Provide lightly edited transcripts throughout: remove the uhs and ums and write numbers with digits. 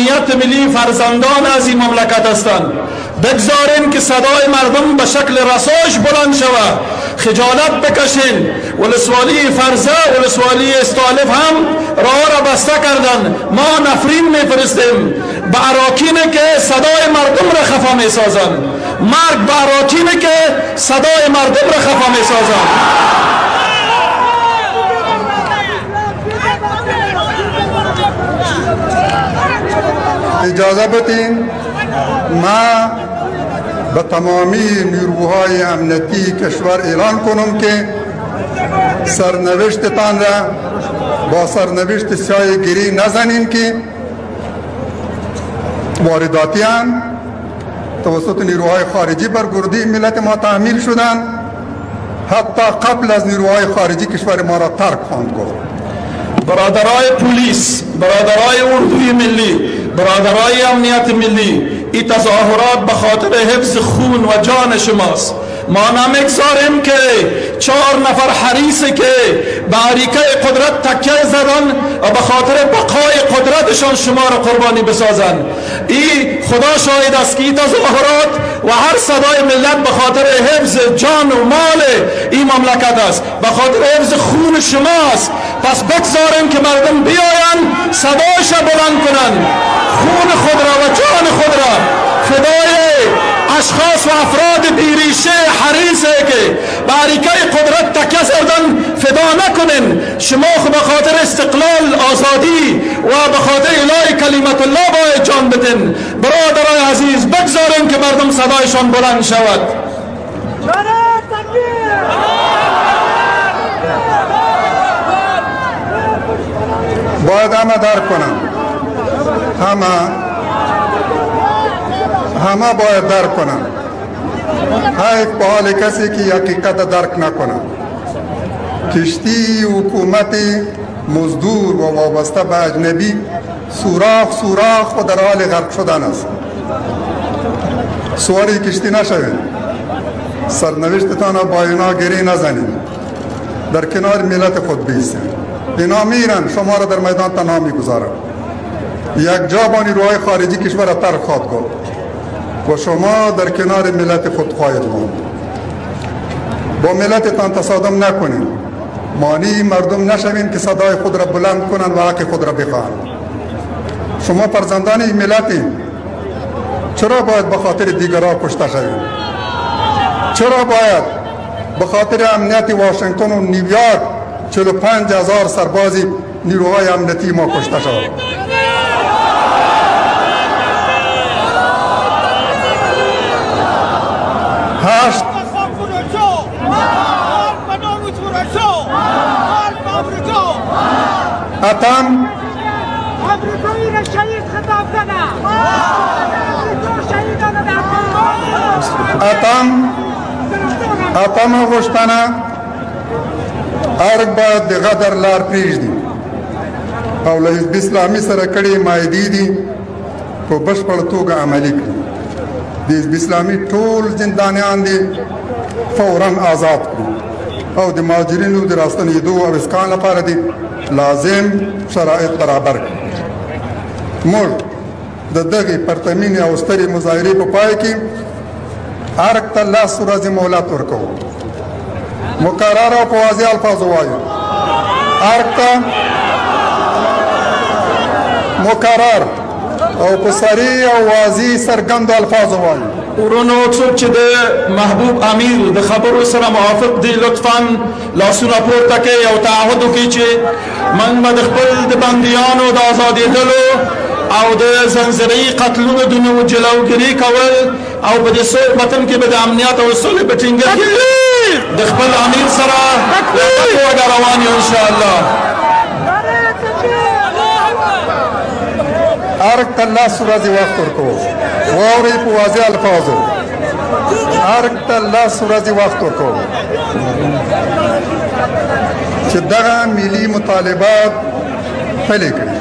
امنیت ملی فرزندان از این مملکت هستند. بگذارین که صدای مردم به شکل رساش بلند شود. خجالت بکشین. ولسوالی فرزه، ولسوالی استالف هم راه را بسته کردن. ما نفرین میفرستیم به اراکینی که صدای مردم را خفا میسازن. مرگ به اراکینی که صدای مردم را خفا میسازن. اجازه بدین ما به تمامی نیروهای امنیتی کشور اعلان کنم که سرنوشتتان را با سرنوشت سیاه گری نزنین که وارداتیان توسط نیروهای خارجی بر گردی ملت ما تحمیل شدند. حتی قبل از نیروهای خارجی کشور ما را ترک خواند گفت. برادرای پلیس، برادرای اردوی ملی، برادرای امنیت ملی، این تظاهرات به خاطر حفظ خون و جان شماست. ما نمیگذاریم که 4 نفر حریصی که به اریکه قدرت تکیه زدن و به خاطر بقای قدرتشان شما را قربانی بسازن. این خدا شاهد است که این تظاهرات و هر صدای ملت به خاطر حفظ جان و مال این مملکت است، به خاطر حفظ خون شماست. پس بگذاریم که مردم بیاین صدایش بلند کنن، خون خود را و جان خود را فدای اشخاص و افراد بیریشه حریصه که به اریکه قدرت تکیه زدن فدا نکنین. شما خود به خاطر استقلال، آزادی و به خاطر اعلای کلمت الله باید جان بدین. برادرای عزیز بگذارین که مردم صدایشان بلند شود. باید همه درک کنم، همه باید درک کنم. حیف به حال کسی که حقیقت درک نکنم. کشتی حکومت مزدور و وابسته به اجنبی سوراخ و در حال غرق شدن است. سواری کشتی نشوید. سرنوشتتان را با اینا گری نزنید. در کنار ملت خود بیستید. اینا میرن، شما را در میدان تنها میگذارن. یک جا با نیروهای خارجی کشور را ترک خواهد گفت و شما در کنار ملت خود خواهید ماند. با ملتتان تصادم نکنید. مانع مردم نشوین که صدای خود را بلند کنند و حق خود را بخواهند. شما فرزندان این ملتین. چرا باید به خاطر دیگرها کشته شوید؟ چرا باید به خاطر امنیت واشنگتن و نیویورک 45,000 سربازی نیروهای امنیتی ما کشته شود؟ هشت اتم اتم غشتنه ارگ باید د غدر لار پریږدي او له حزب اسلامي سره کړي معاهدې دي په بشپړه توګه عملي کړي. د حزب اسلامي ټول زندانیان دي فورا آزاد کړي او د مهاجرینو د راستنېدو او اسکان لپاره دي لازم شرایط برابر کړي. موږ د دغې پرتمینې او سترې مظاهرې په پای کې ارګ ته 10 ورځې مهلت ورکوو. مقرر او په واضح الفاظ وایو. ارګ ته مقرر او په صریح او واضح څرګندو الفاظ وایو. ورونو څوک چې د محبوب امیر د خبرو سره موافق دي لطفا لاسونه پورته کړئ او تعهد وکړئ چې موږ به د خپل د بندیانو د ازادېدلو او د زنځیري قتلونو د جلوګیري کول او په دې سوچ وطن کې به د امنیت او سولې په ټینګښت کې د خپل امیر سره روان یو انشاءالله. ارګ ته 10 ورځې وخت ورکوو. واورئ په واضح الفاظو. ارګ ته 10 ورځې وخت ورکوو چې دغه ملي مطالبات پلي کړي،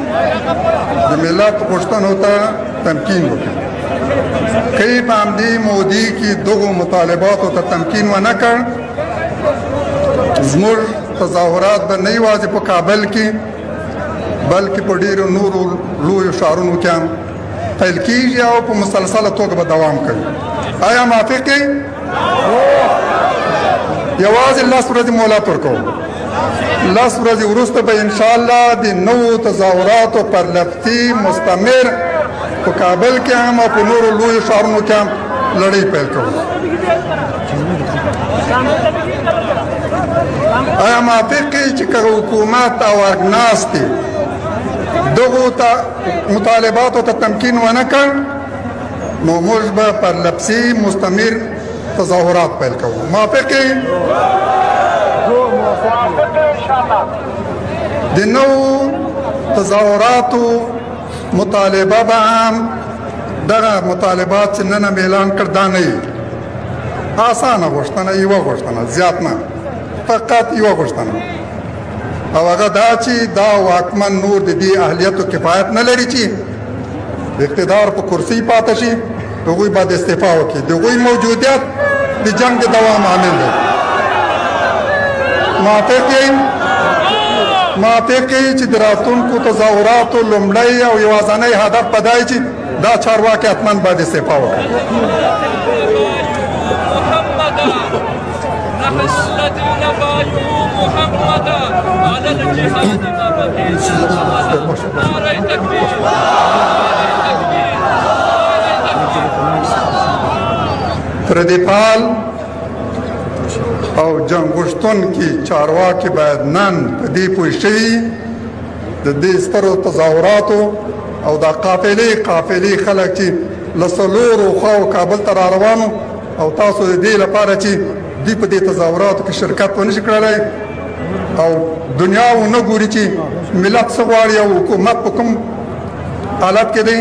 د ملت غوښتنو ته تمکین وکړي. که په همدې مودې کې دغو مطالباتو ته تمکین ونه کړ، زموږ تظاهرات به نه یوازې په کابل کې بلکې په ډېرو نورو لویو ښارونو کې هم پیل کیږي او په مسلسله توګه به دوام کوي. آیا موافق یې؟ یوازې 10 ورځې مهلت ورکوو. 10 ورځې وروسته به انشاءالله د نوو تظاهراتو پرلپسې مستمر په کابل کې هم او په نورو لویو ښارونو کې هم لړۍ پیل کوو. آیا موافق یې چې که حکومت او اګناستې دغو مطالباتو ته تمکین ونه کړ نو موږ به پرلپسې مستمر تظاهرات پیل کوو؟ موافق یې؟ د نوو تظاهراتو مطالبه به هم دغه مطالبات چې نن هم اعلان کړ دا نه وي. اسانه غوښتنه یوه غوښتنه زیات نه، فقط یوه غوښتنه، او هغه دا چې دا واکمن نور د دې اهلیت و کفایت نه لري چې د اقتدار په کرسۍ پاته شي، هغوی باید استعفا وکړي. د هغوی موجودیت د جنګ د دوام عامل دی. موافق یې؟ موافق یې چې د راتلونکو تظاهراتو لومړی او یوازینی هدف به دا چې دا چارواکي حتما باید استعفا وکړي. پردیپال او جنګ غوښتونکي چارواکي باید نن په دې پوه شوي د دې سترو تظاهراتو او دا قافلې خلک چې له څلورو خواو کابل ته را روانو او تاسو د دې لپاره چې دوی په دې تظاهراتو کې شرکت ونه شي کړلی او دنیا ونه ګوري چې ملت څه غواړي او حکومت په کوم حالت کې دی،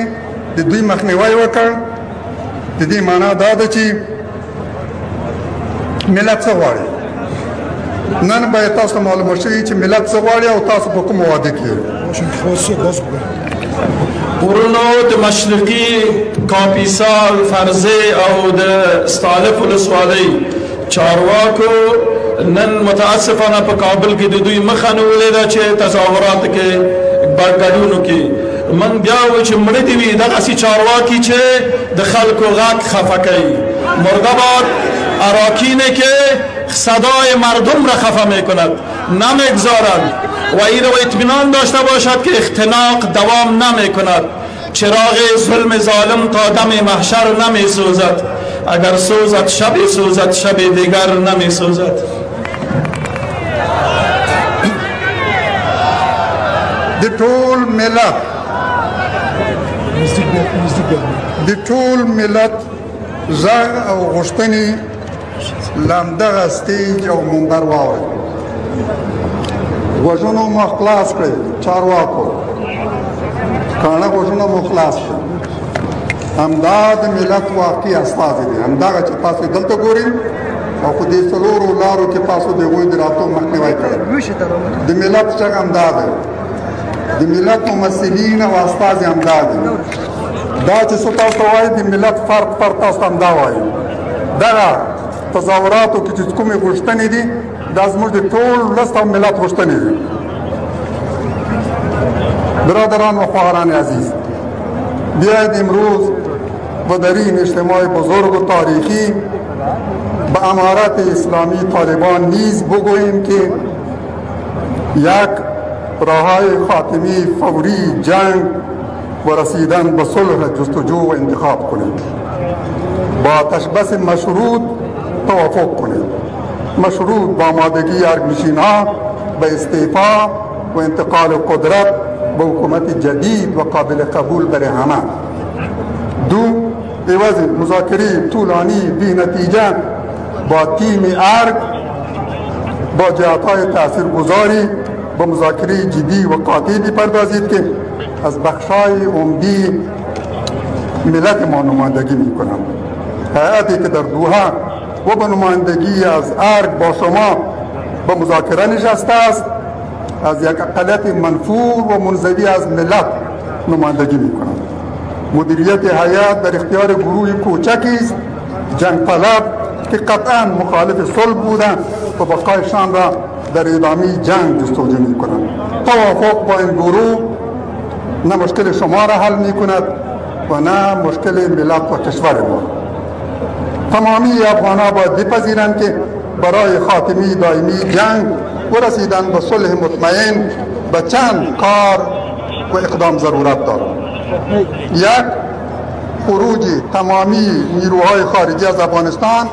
د دوی مخنیوی وکړ. د دې معنا دا ده چې ملت څه غواړي. نن باید تاسو معلومه شوي چې ملت څه غواړي او تاسو په کوم واده کې یې. ورونو د مشرقي کاپیسا فرزه او د استالف ولسوالۍ چارواکو نن متاسفانه په کابل کې د دوی مخه نیولې ده چې تظاهرات کې ګډون وکړي. من بیا وایو چې مړه دې وي دغسې چارواکي چې د خلکو غږ خفه کوي. مرغاباد اراکینه که صدای مردم را خفه می کند، نمیگذارد و این رو اطمینان داشته باشد که اختناق دوام نمی کند. چراغ ظلم ظالم تا دم محشر نمی سوزد، اگر سوزد شب سوزد شب دیگر نمی سوزد. د ټول ملت غږ او غوښتنې لامدغه سټیج او منبر واورئ. غوږونه مو خلاص کړئ چارواکو، کاڼه غوږونه مو خلاص کړئ. همدا د ملت واقعي استازي دي، همدغه چې تاسو دلته ګورئ او په دې څلورو لارو کې تاسو د هغوی د راتلو مخنیوی کړی. د ملت غږ همدا دی، د ملت ممثلین او استازي همدا دي. دا چې څه تاسو وایي د ملت فرد تاسو همدا وایي. دغه تظاهراتو کې چې کومې غوښتنې دي دا زموږ د ټول ولس او ملت غوښتنې دي. برادران و خواهران عزیز، بیایید امروز و در این اجتماع بزرگ و تاریخی به امارت اسلامی طالبان نیز بگوییم که یک راههای خاتمی فوری جنگ و رسیدن به صلح جستجو و انتخاب کنید. با تشبث مشروط توافق کنید، مشروط با آمادگی ارگنشین‌ها به استعفا و انتقال قدرت به حکومت جدید و قابل قبول برای همه. دو، عوض مذاکره طولانی بی نتیجه با تیم ارگ با جهت‌های تاثیرگذاری به مذاکره جدی و قاطع بپردازید که از بخشای عمدی ملت ما نمایندگی می‌کنند. هیئتی که در دوحه و به نمایندگی از ارگ با شما به مذاکره نشسته است از یک اقلیت منفور و منزوی از ملت نمایندگی می‌کنند. مدیریت هیئت در اختیار گروه کوچکی است جنگ طلب که قطعا مخالف صلح بودند و بقایشان را در ادامه جنگ جستجو می‌کنند. توافق با این گروه نه مشکل شما را حل می‌کند و نه مشکل ملت و کشور ما. تمامی افغان‌ها باید بپذیرند که برای خاتمه دائمی جنگ و رسیدن به صلح مطمئن به چند کار و اقدام ضرورت دارد. یک، خروج تمامی نیروهای خارجی از افغانستان.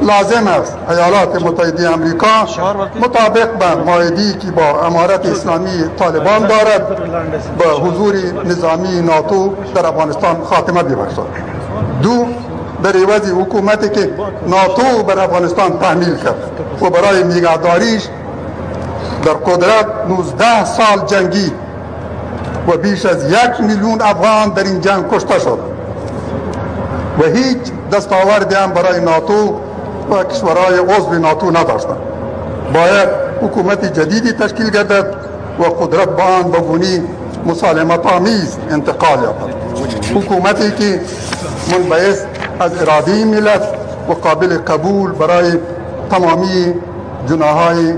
لازم است ایالات متحده آمریکا مطابق به معاهده‌ای که با امارت اسلامی طالبان دارد به حضور نظامی ناتو در افغانستان خاتمه ببخشد. دو، در عوض حکومتی که ناتو بر افغانستان تحمیل کرد و برای نگهداریش در قدرت 19 سال جنگی و بیش از 1 میلیون افغان در این جنگ کشته شد و هیچ دستاوردی هم برای ناتو و کشورهای عضو ناتو نداشتند. باید حکومت جدیدی تشکیل گردد و قدرت با آن به گونی مسالمت آمیز انتقال یابد. حکومتی که منبعث از اراده ملت و قابل قبول برای تمامی جناح‌های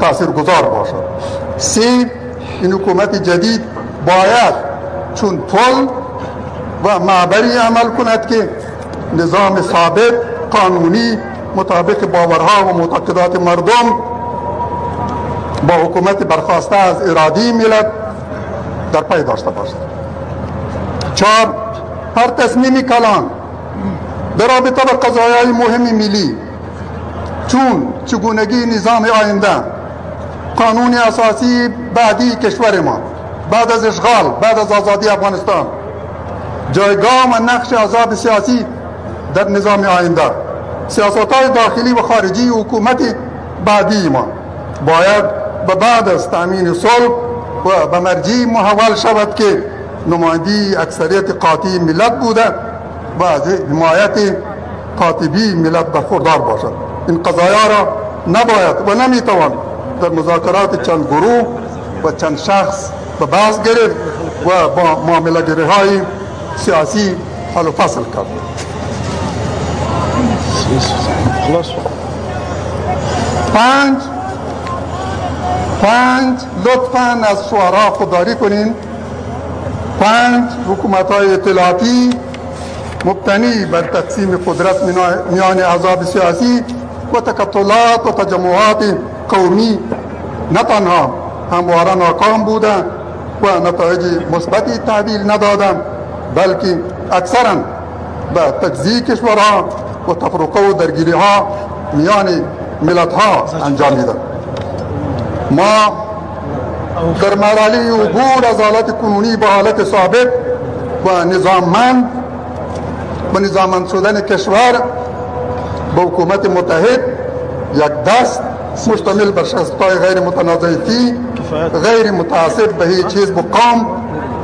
تاثیرگذار باشد. سه، این حکومت جدید باید چون پل و معبری عمل کند که نظام ثابت قانونی مطابق باورها و معتقدات مردم با حکومت برخواسته از اراده ملت در پی داشته باشد. چهار، هر تصمیم کلان در رابطه با قضایای مهم ملی چون چگونگی نظام آینده، قانون اساسی بعدی کشور ما بعد از اشغال، بعد از آزادی افغانستان، جایگاه و نقش احزاب سیاسی در نظام آینده، سیاست‌های داخلی و خارجی حکومت بعدی ما باید به بعد از تامین صلح و به مرجع محول شود که نمایندگی اکثریت قاطع ملت بوده و از حمایت قاطبی ملت برخوردار باشد. این قضایا را نباید و نمیتوان در مذاکرات چند گروه و چند شخص به بحث گرفت و با معامله‌گری‌های سیاسی حل و فصل کرد. پنج، لطفاً از شعرا خودداری کنین. 5، حکومت‌های اطلاعاتی مبتنی بر تقسیم قدرت میان احزاب سیاسی و تکتلات و تجمعات قومی نه تنها همواره ناکام بودند و نتایج مثبتی تحویل ندادند، بلکه اکثرا به تجزیه کشورها و تفرقه و درگیری‌ها میان ملت‌ها انجامیدند. ما در مرحله عبور از حالت کنونی به حالت ثابت و نظاممند شدن کشور به حکومت متحد یک دست مشتمل بر شخصیت‌های غیر متنازعی، غیر متعصب به هیچ حزب و قوم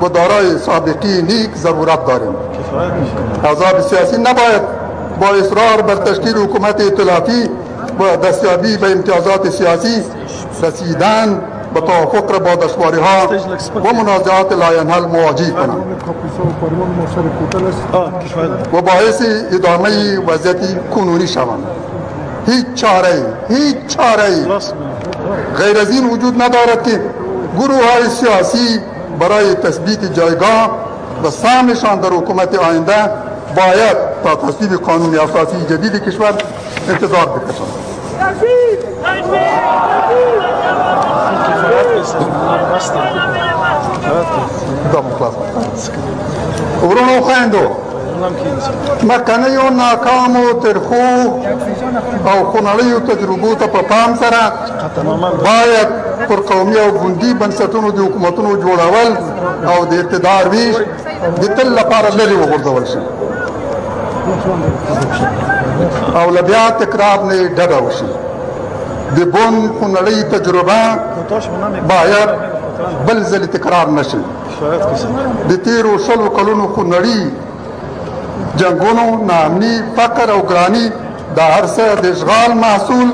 و دارای سابقه نیک ضرورت داریم. احزاب سیاسی نباید با اصرار بر تشکیل حکومت ائتلافی و دستیابی به امتیازات سیاسی رسیدن به توافق را با دشواری‌ها و منازعات لاینحل مواجه کنند و باعث ادامه وضعیت کنونی شوند. هیچ چاره‌ای غیر از این وجود ندارد که گروه‌های سیاسی برای تثبیت جایگاه و سهمشان در حکومت آینده باید تا تصویب قانون اساسی جدید کشور انتظار بکشند. ورونو خویندو، مکنی و ناکام و ترخو او خونړی و تجربو ته په پام سره باید پر قومي او ګوندي بنسټونو د حکومتونو جوړول او د اقتدار ویش د تل لپاره لرې وغورځول شي او له بیا تکرار نه ډډه وشي. د بن خونړۍ تجربه باید بل ځل تکرار نشي. د تیرو شلو کلونو خونړي جنگونو، ناامني، فقر او ګراني دا هر څه د اشغال محصول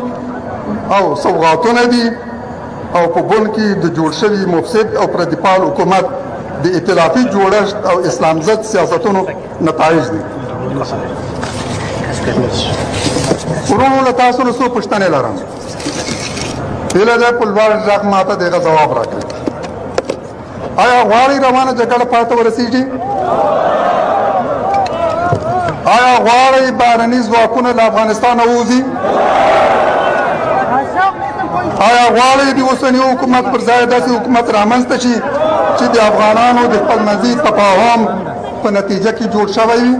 او سوغاتونه دي او په بن کې د جوړ شوي مفسد او پردیپال حکومت د ائتلافي جوړښت او اسلام ضد سیاستونو نتایج دي. ورونو له تاسو نه څو پوښتنې لرم. هیله ده په لوړ غږ ماته دغه ځواب راکړئ. آیا غواړئ روانه جګړه پای ته ورسیږي؟ غواړئ بهرني ځواکونه له افغانستانه ووځي؟ آیا غواړئ د اوسني حکومت پر ځای داسې حکومت رامنځته شي چې د افغانانو د خپلمنځي تفاهم په نتیجه کې جوړ شوی وي؟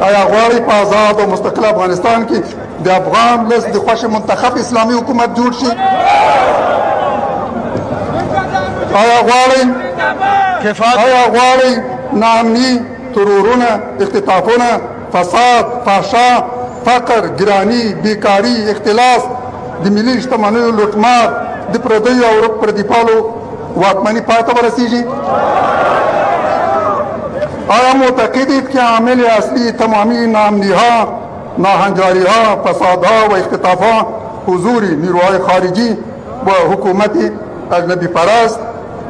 آیا غواړئ په آزاد او مستقل افغانستان کې د افغان لس د خوښې منتخب اسلامي حکومت جوړ شي؟ آیا غواړئ ناامني، ترورونه، اختطافونه، فساد، فحشا، فقر، ګراني، بیکاري، اختلاس، د ملي شتمنیو لوټمار، د پردیو او پردیپالو واکمني پای ته ورسیږي؟ آیا معتقدید که عامل اصلی تمامی ناامنیها، ناهنجاریها، فسادها و اختطافها حضور نیروهای خارجی و حکومت اجنبی پرست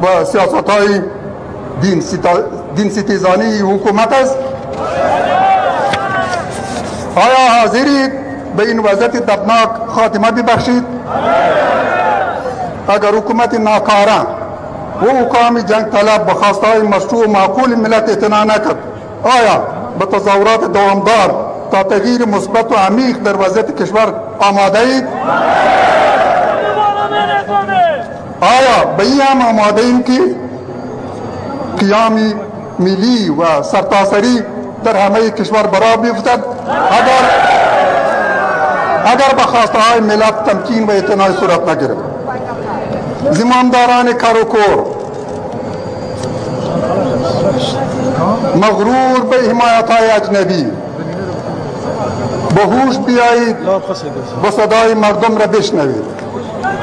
و سیاستهای دین ستیزانی حکومت است؟ آیا حاضرید به این وضعیت دردناک خاتمه ببخشید؟ اگر حکومت ناکاره و حکام جنگ طلب به خواستهای مشروع و معقول ملت اعتنا نکرد، آیا به تظاهرات دوامدار تا تغییر مثبت و عمیق در وضعیت کشور آماده اید؟ آیا به این هم آماده ایم که قیامی ملی و سرتاسری در همه کشور برا بیفتد اگر به خواسته های ملت تمکین و اعتنای صورت نگیرد؟ زمامداران کار و کور مغرور به حمایت های اجنبی به هوش بیایید و صدای مردم را بشنوید.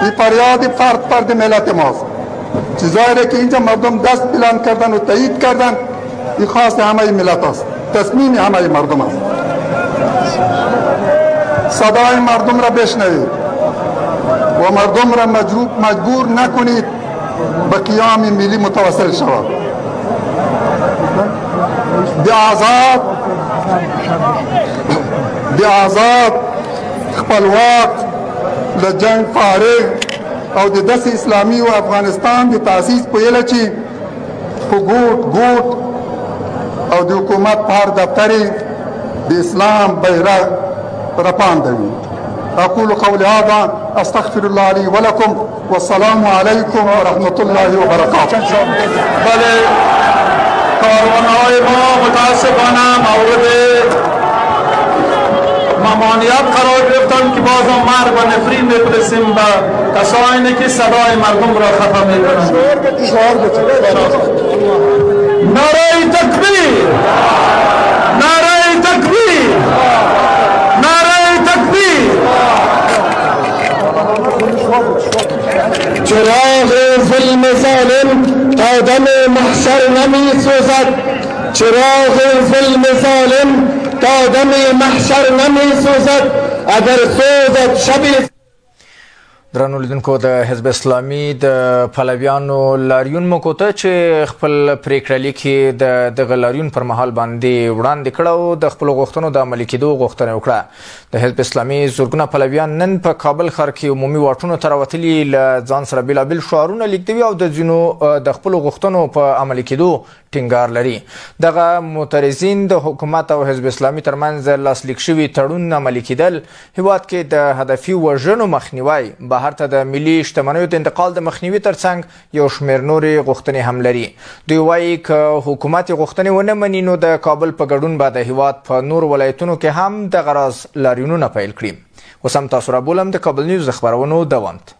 این فریاد فرد ملت ماست. چیزایی که اینجا مردم دست بلند کردن و تایید کردن، این خواست همه ملت است، تصمیم همه مردم است. صدای مردم را بشنوید و مردم را مجبور نکنید به قیام ملی متوسل شود. آزاد خپلواک له جنگ فارغ او د داسې اسلامي او افغانستان د تاسیس په هیله چې په ګوټ او د حکومت په هر دفتر د اسلام بیرغ رپاندوي. اقول قولي هذا استغفر الله لي ولكم والسلام عليكم ورحمة الله وبركاته. بله کاروانهای ما متاسفانه مورد ممانعت قرار گرفتن که باز هم مرگ و نفرین بفرستیم به کسانی که صدای مردم را خفه میکنند. نعره تکبیر، نعره تکبیر، نعره تکبیر. چراغ ظلم ظالم تا دم محشر نمی سوزد، چراغ ظلم ظالم تا دم محشر نمی سوزد، اگر سوزد شبی. درنو لیدونکو د حزب اسلامي د پلویانو لاریون مکوته چې خپل پریکړه لیکي د دغه لاریون پر مهال باندې وړاندې کړه او د خپل غوښتنو د عملي کېدو غوښتنه وکړه. د حزب اسلامي زرګونه پلویان نن په کابل ښار کې عمومي واټونو ته راوتلي له ځان سره بېلابېل شعارونه لیږدوي او د ځینو د خپلو غوښتنو په عملي کېدو ټینګار لري. دغه معترضین د حکومت او حزب اسلامي ترمنځ لاسلیک شوي تړون عملي کېدل، هیواد کې د هدفي وژنو مخنیوی، بهر ته د ملي شتمنیو د انتقال د مخنیوي ترڅنګ یو شمېر نورې غوښتنې هم لري. دوی وایي که حکومت غوښتنې ونه مني نو د کابل په ګډون به د هیواد په نور ولایتونو کې هم دغه راز لاریونونه پیل کړي. اوس هم تاسو را بولم د کابل نیوز د خپرونو دوام ته.